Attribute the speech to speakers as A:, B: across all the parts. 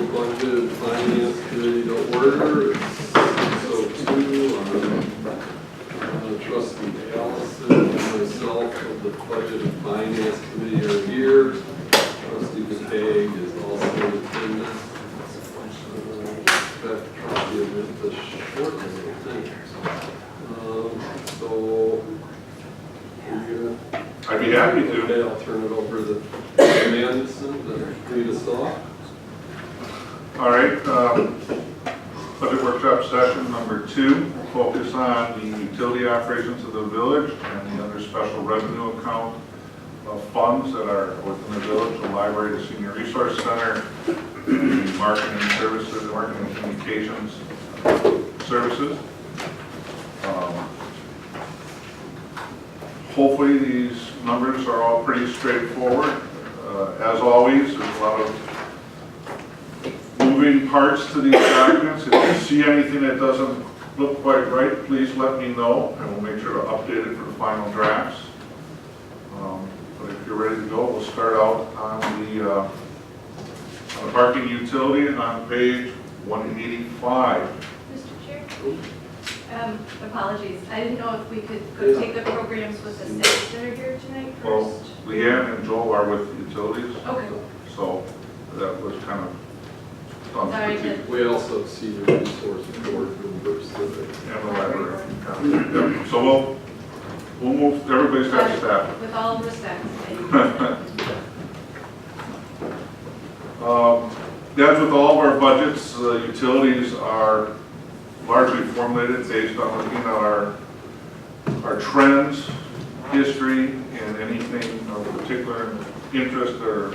A: the budget and finance committee to order. So two, trustee Allison and myself of the budget and finance committee are here. Trustee McCaig is also in attendance. That copy of it, the short little thing. So,
B: I'd be happy to.
A: Okay, I'll turn it over to Anderson to lead us off.
B: All right, budget workshop session number 2. We'll focus on the utility operations of the village and the other special revenue account of funds that are within the village, the library, the senior resource center, the marketing services, marketing and communications services. Hopefully these numbers are all pretty straightforward. As always, there's a lot of moving parts to these documents. If you see anything that doesn't look quite right, please let me know, and we'll make sure to update it for the final drafts. But if you're ready to go, we'll start out on the parking utility on page 185.
C: Mr. Chair? Apologies, I didn't know if we could go take the programs with the states that are here tonight
B: Well,
C: first.
B: Leanne and Joel are with the utilities,
C: Okay.
B: so that was kind of done.
C: Sorry,
B: strategic.
A: We also have senior resource board members today.
B: And the library. Yep. So we'll move, everybody's got staff.
C: With all respect. thank you.
B: As with all of our budgets, the utilities are largely formulated based on looking at our trends, history, and anything of particular interest or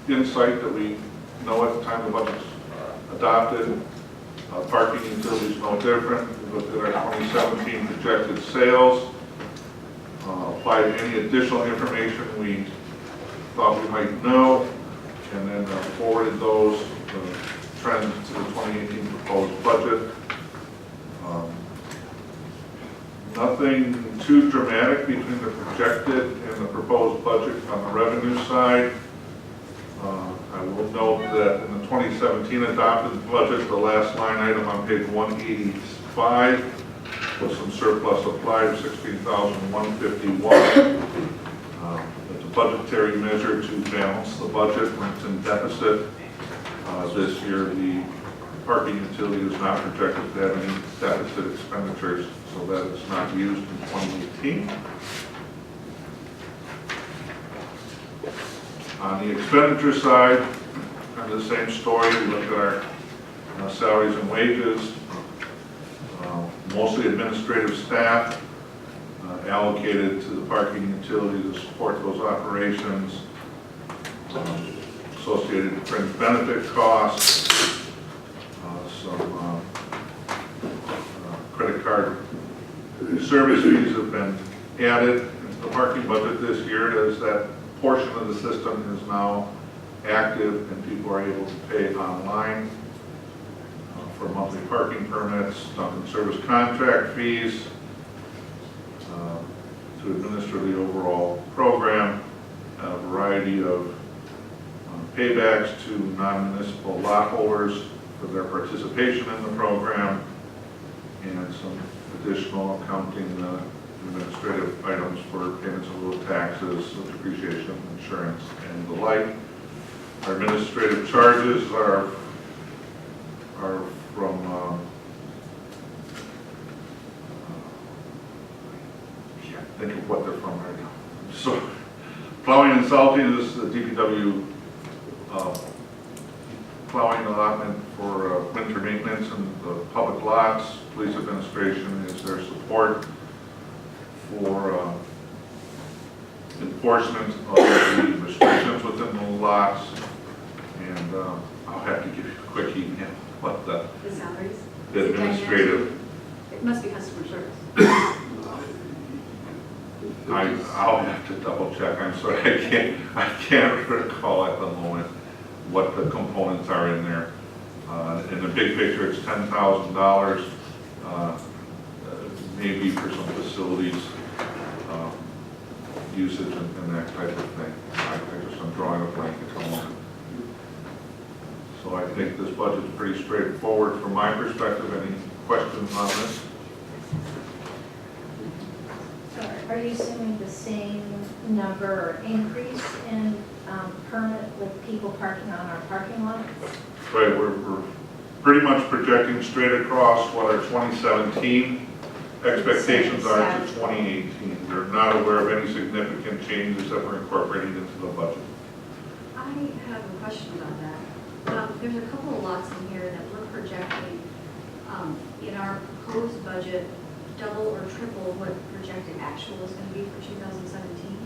B: insight that we know at the time the budget's adopted. Parking utilities no different. We looked at our 2017 projected sales, applied any additional information we thought we might know, and then forwarded those trends to the 2018 proposed budget. Nothing too dramatic between the projected and the proposed budget on the revenue side. I will note that in the 2017 adopted budget, the last line item on page 185 was some surplus applied of $16,151. It's a budgetary measure to balance the budget when it's in deficit. This year, the parking utility is not projected to have any deficit expenditures, so that is not used in 2018. On the expenditure side, kind of the same story. We look at our salaries and wages, mostly administrative staff allocated to the parking utility to support those operations, associated fringe benefit costs, some credit card service fees have been added into the parking budget this year as that portion of the system is now active and people are able to pay online for monthly parking permits, dump and service contract fees, to administer the overall program, a variety of paybacks to non-municipal lot holders for their participation in the program, and some additional accounting administrative items for payments of little taxes, depreciation, insurance, and the like. Our administrative charges are from can't think of what they're from right now. So plowing and salting is the DPW plowing allotment for winter maintenance and the public lots. Police administration is their support for enforcement of the restrictions within the lots. And I'll have to give you a quick email what the
C: salaries?
B: administrative.
C: It must be customer service.
B: I'll have to double check. I'm sorry, I can't recall at the moment what the components are in there. In the big picture, it's $10,000, maybe for some facilities usage and that type of thing. I'm drawing a blank at the moment. So I think this budget's pretty straightforward from my perspective. Any questions on this?
D: So are you assuming the same number or increase in permit with people parking on our parking lots?
B: Right, we're pretty much projecting straight across what our 2017 expectations are to 2018. We're not aware of any significant changes that we're incorporating into the budget.
E: I have a question about that. There's a couple of lots in here that we're projecting in our proposed budget, double or triple what projected actual is going to be for 2017.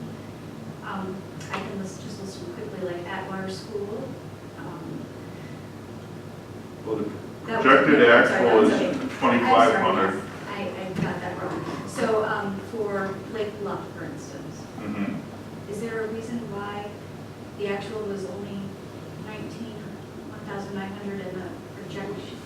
E: I can just list them quickly, like Atwater School.
B: Well, the
E: That was-
B: projected
E: yeah, I'm
B: actual
E: sorry,
B: is
E: I'm sorry.
B: 2,500.
E: I'm sorry, yes. I got that wrong. So for Lake Bluff, for instance,
B: Mhm.
E: is there a reason why the actual was only 1,900 and the projection?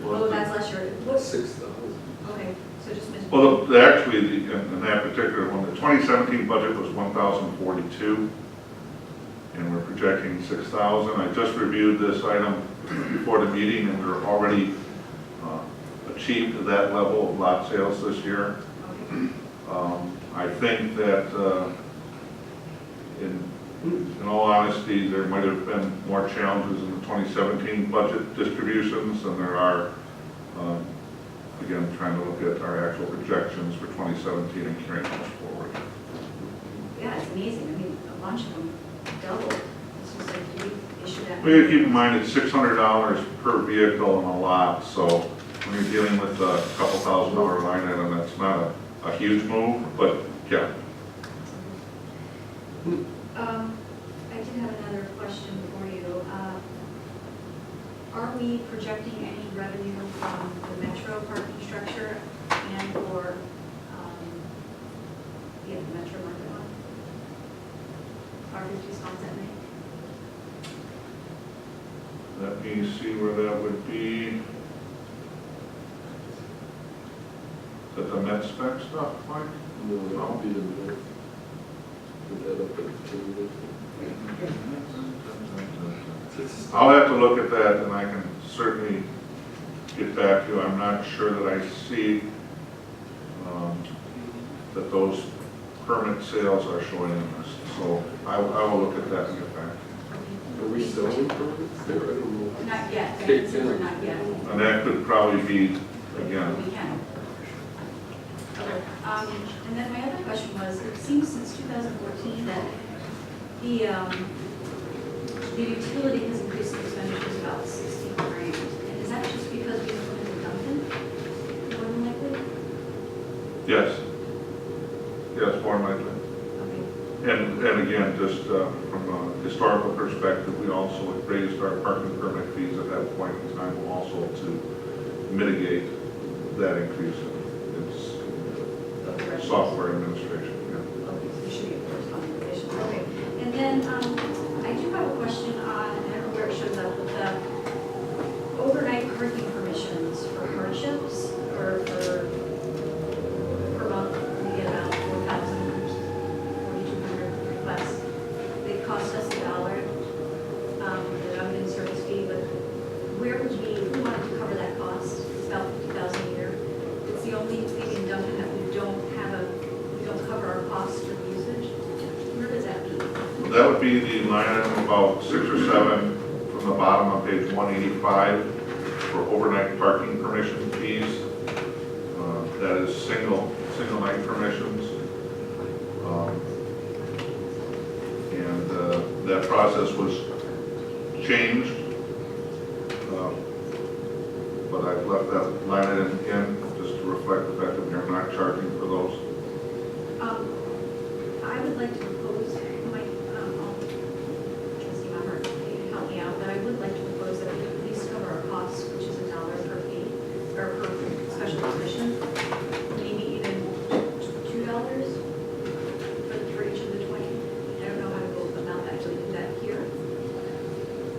E: Oh, that's last year. What's,
A: 6,000.
E: okay, so just missed.
B: Well, actually, in that particular one, the 2017 budget was 1,042, and we're projecting 6,000. I just reviewed this item before the meeting, and we're already achieved that level of lot sales this year.
E: Okay.
B: I think that, in all honesty, there might have been more challenges in the 2017 budget distributions than there are, again, trying to look at our actual projections for 2017 and carrying those forward.
E: Yeah, it's amazing. I mean, a bunch of them doubled. It's just like, do we issue that?
B: We gotta keep in mind it's $600 per vehicle in a lot, so when you're dealing with a couple $1,000 line item, that's not a huge move, but yeah.
E: I did have another question for you. Are we projecting any revenue from the metro parking structure and or, the metro market one? Our 50 spots at May?
B: Let me see where that would be. Is that the med spec stuff, Mike?
A: No, that would be the middle. Put that up at the
B: I'll have to look at that, and I can certainly get back to you. I'm not sure that I see that those permit sales are showing in this. So I will look at that and get back.
A: Are we selling permits there? I don't know.
E: Not yet. I
A: Okay,
E: think we're not yet.
B: And that could probably be, again,
E: We can. Okay. And then my other question was, it seems since 2014 that the utility has increased expenditures about 60 grand. And is that just because we implemented Duncan, more than likely?
B: yes. Yes, more than likely.
E: Okay.
B: And again, just from a historical perspective, we also raised our parking permit fees at that point in time also to mitigate that increase in its software administration. Yeah.
E: Okay, so there should be a corresponding relation. Okay. And then I do have a question on, I don't know where it shows up, but the overnight parking permissions for hardships or for per month, we get about 4,000, 4,200 requests. They cost us $1, the Dunkin' service fee, but where would we, if we wanted to cover that cost, it's about 50,000 a year. It's the only thing in Dunkin' that we don't cover our costs for usage. Where does that be?
B: That would be the line item about 6 or 7 from the bottom on page 185 for overnight parking permission fees. That is single night permissions. And that process was changed. But I've left that line item in just to reflect the fact that we are not charging for those.
E: I would like to propose, trustee Maher, you can help me out, but I would like to propose that we at least cover our costs, which is $1 per fee, or per special permission. Maybe even $2 for each of the 20. I don't know how to go about actually do that here.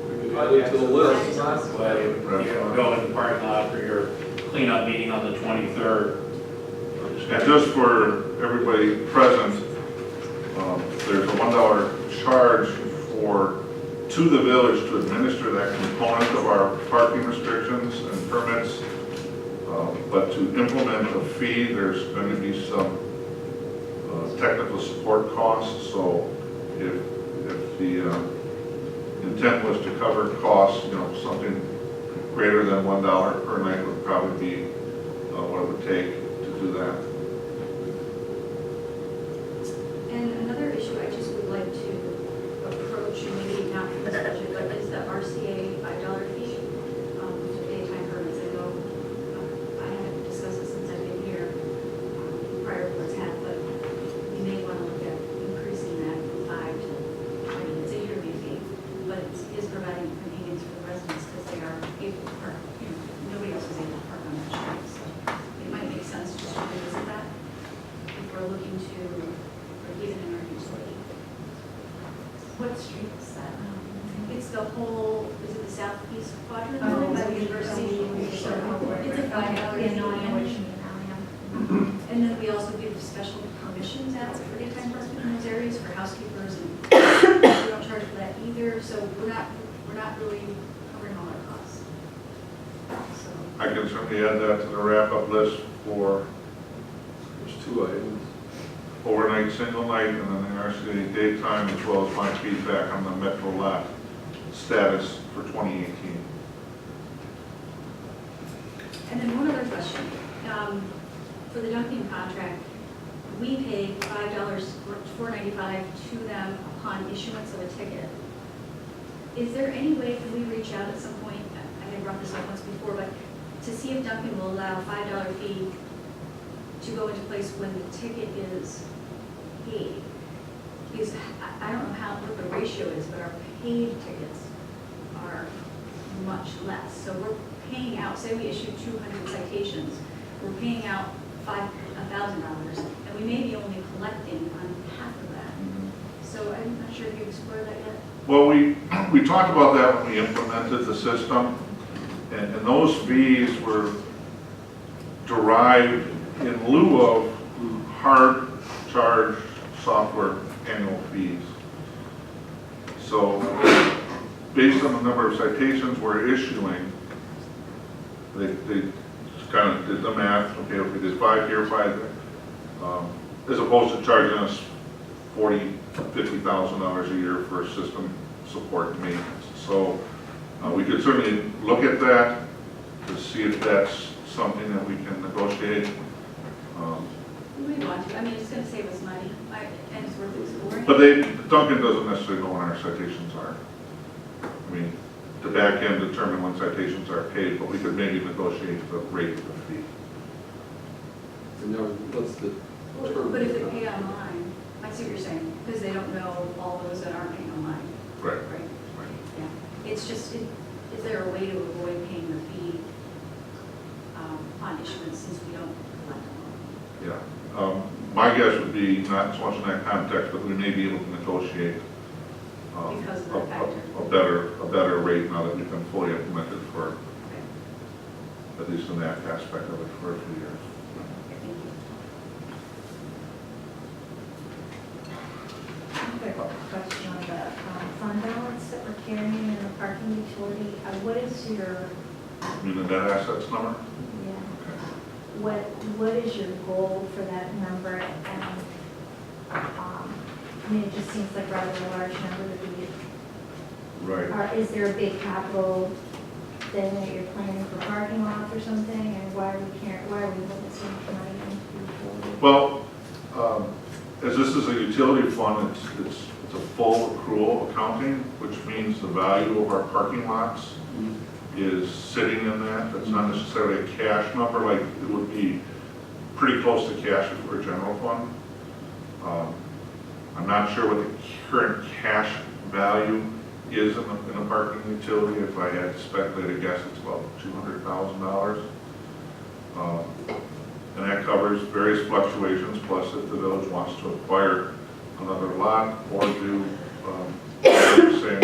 A: We could add it to the list.
F: Way, you know, go in the parking lot for your cleanup meeting on the 23rd.
B: And just for everybody present, there's a $1 charge for to the village to administer that component of our parking restrictions and permits. But to implement a fee, there's going to be some technical support costs. So if the intent was to cover costs, something greater than $1 per night would probably be what it would take to do that.
E: And another issue I just would like to approach, maybe not for this budget, but is the RCA $5 fee for daytime permits. I know I haven't discussed this since I've been here, prior to what's happened, but we may want to look at increasing that from 5 to, it's a yearly fee, but it is providing convenience for the residents because they are able to park, nobody else is able to park on that street. So it might make sense just to revisit that if we're looking to, or even in our utility.
D: What street is that?
E: It's the whole, is it the southeast quadrant
D: Oh,
E: building by the university? It's a $5
D: Yeah, no, I know what
E: fee.
D: you mean now, yeah.
E: And then we also give special permissions out for daytime parking in those areas for housekeepers, and we don't charge for that either, so we're not really covering all our costs. So,
B: I can certainly add that to the wrap-up list for
A: There's 2 items.
B: overnight, single night, and then the RCA daytime, as well as my feedback on the Metro lot status for 2018.
E: and then one other question. For the Dunkin' contract, we pay $4.95 to them upon issuance of a ticket. Is there any way, can we reach out at some point, I had brought this up once before, but to see if Dunkin' will allow a $5 fee to go into place when the ticket is paid? Because I don't know what the ratio is, but our paid tickets are much less. So we're paying out, say we issue 200 citations, we're paying out $1,000, and we may be only collecting on half of that. So I'm not sure if you've explored that yet.
B: Well, we talked about that when we implemented the system, and those fees were derived in lieu of hard charge software annual fees. So based on the number of citations we're issuing, they kind of did the math. Okay, if we did 5 here, 5 there, as opposed to charging us $40,000, $50,000 a year for system support and maintenance. So we could certainly look at that to see if that's something that we can negotiate.
E: We want to, I mean, it's going to save us money, and it's worth exploring.
B: But Duncan doesn't necessarily know when our citations are. I mean, the back end determine when citations are paid, but we could maybe negotiate the rate of the fee.
A: And now, what's the term?
E: But if they pay online, I see what you're saying, because they don't know all those that aren't paying online.
B: Right.
E: Right. Yeah. It's just, is there a way to avoid paying the fee on issuance since we don't collect them?
B: Yeah. My guess would be not so much in that context, but we may be able to negotiate
E: Because of that factor.
B: a better rate now that we've been fully implemented for,
E: Okay.
B: at least in that aspect of it, for a few years.
E: Thank you.
D: I have a question on the fund balance that we're carrying in the parking utility. What is your,
B: You mean the net assets number?
D: yeah,
B: Okay.
D: what is your goal for that number? And, I mean, it just seems like rather a large number to be,
B: Right.
D: or is there a big capital thing that you're planning for parking lots or something? And why are we looking so much money into utility?
B: Well, as this is a utility fund, it's a full accrual accounting, which means the value of our parking lots is sitting in that. That's not necessarily a cash number, like it would be pretty close to cash if it were a general fund. I'm not sure what the current cash value is in a parking utility. If I had to speculate, I guess it's about $200,000. And that covers various fluctuations, plus if the village wants to acquire another lot or do same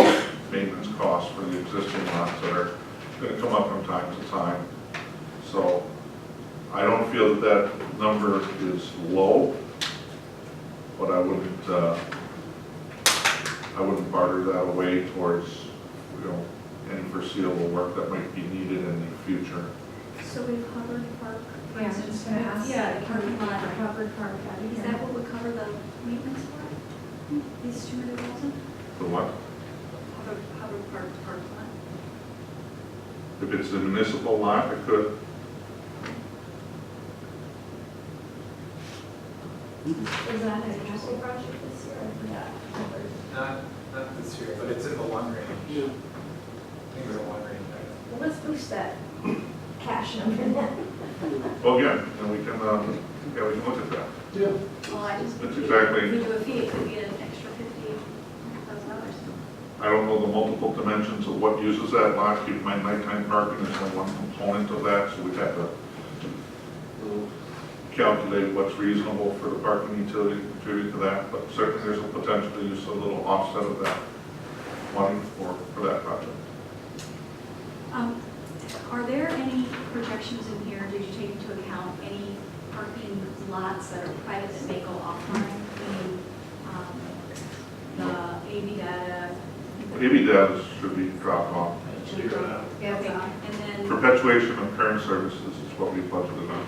B: maintenance costs for the existing lots that are going to come up from time to time. So I don't feel that that number is low, but I I wouldn't barter that away towards, any foreseeable work that might be needed in the future.
E: So we've covered park, for
D: Yeah, I was
E: instance,
D: just gonna ask.
E: yeah, the parking lot.
D: Covered park out of
E: Is
D: here.
E: that what would cover the maintenance for it? These 200,000?
B: The what?
E: Covered park lot?
B: If it's a municipal lot, it could.
D: Is that an actual project this year? I forgot.
G: Not this year, but it's in the one range.
A: Yeah.
G: I think it's a one range item.
D: Well, let's boost that cash number then.
B: Well, again, and we can look at that.
A: Yeah.
E: Well, I just.
B: That's exactly-
E: If we do a fee, it could be an extra $50,000.
B: I don't know the multiple dimensions of what uses that lot. Keep in mind, nighttime parking is only one component of that, so we'd have to calculate what's reasonable for the parking utility to contribute to that, but certainly there's a potential to use a little offset of that money for that project.
E: Are there any projections in here, did you take into account any parking lots that are private that may go offline? Meaning, the AV data?
B: AV data should be dropped off.
E: Okay, and then,
B: Perpetuation of current services is what we budgeted on.